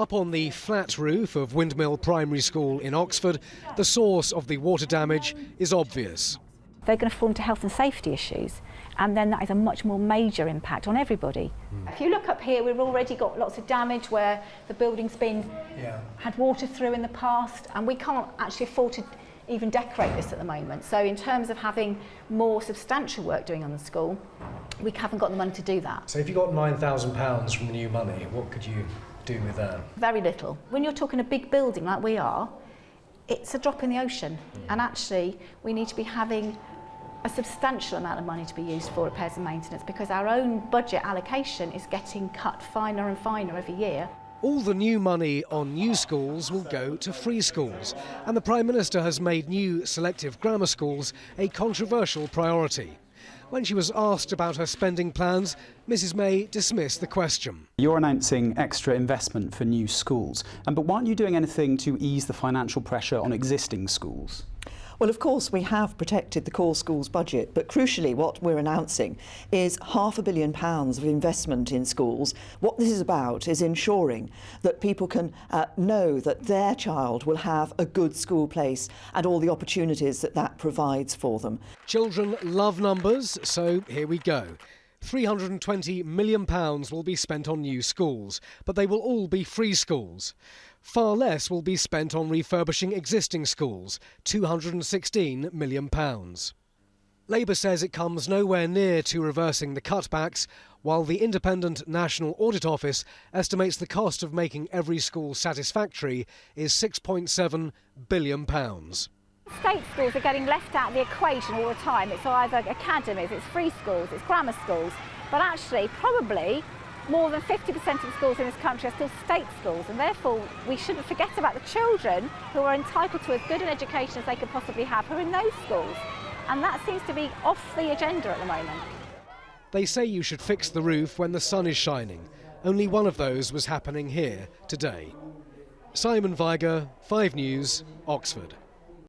Up on the flat roof of Windmill Primary School in Oxford, the source of the water damage is obvious. They're going to fall into health and safety issues, and then that is a much more major impact on everybody. If you look up here, we've already got lots of damage where the building's been had water through in the past, and we can't actually afford to even decorate this at the moment. So in terms of having more substantial work doing on the school, we haven't got the money to do that. So if you got £9,000 from the new money, what could you do with that? Very little. When you're talking a big building like we are, it's a drop in the ocean, and actually we need to be having a substantial amount of money to be used for repairs and maintenance, because our own budget allocation is getting cut finer and finer every year. All the new money on new schools will go to free schools, and the Prime Minister has made new selective grammar schools a controversial priority. When she was asked about her spending plans, Mrs May dismissed the question. You're announcing extra investment for new schools, but why aren't you doing anything to ease the financial pressure on existing schools? Well, of course, we have protected the core schools budget, but crucially what we're announcing is £500 million of investment in schools. What this is about is ensuring that people can know that their child will have a good school place and all the opportunities that that provides for them. Children love numbers, so here we go. £320 million will be spent on new schools, but they will all be free schools. Far less will be spent on refurbishing existing schools, £216 million. Labour says it comes nowhere near to reversing the cutbacks, while the Independent National Audit Office estimates the cost of making every school satisfactory is £6.7 billion. State schools are getting left out of the equation all the time. It's either academies, it's free schools, it's grammar schools, but actually probably more than 50% of the schools in this country are still state schools, and therefore we shouldn't forget about the children who are entitled to as good an education as they could possibly have who are in those schools, and that seems to be off the agenda at the moment. They say you should fix the roof when the sun is shining. Only one of those was happening here today. Simon Viger, 5 News, Oxford.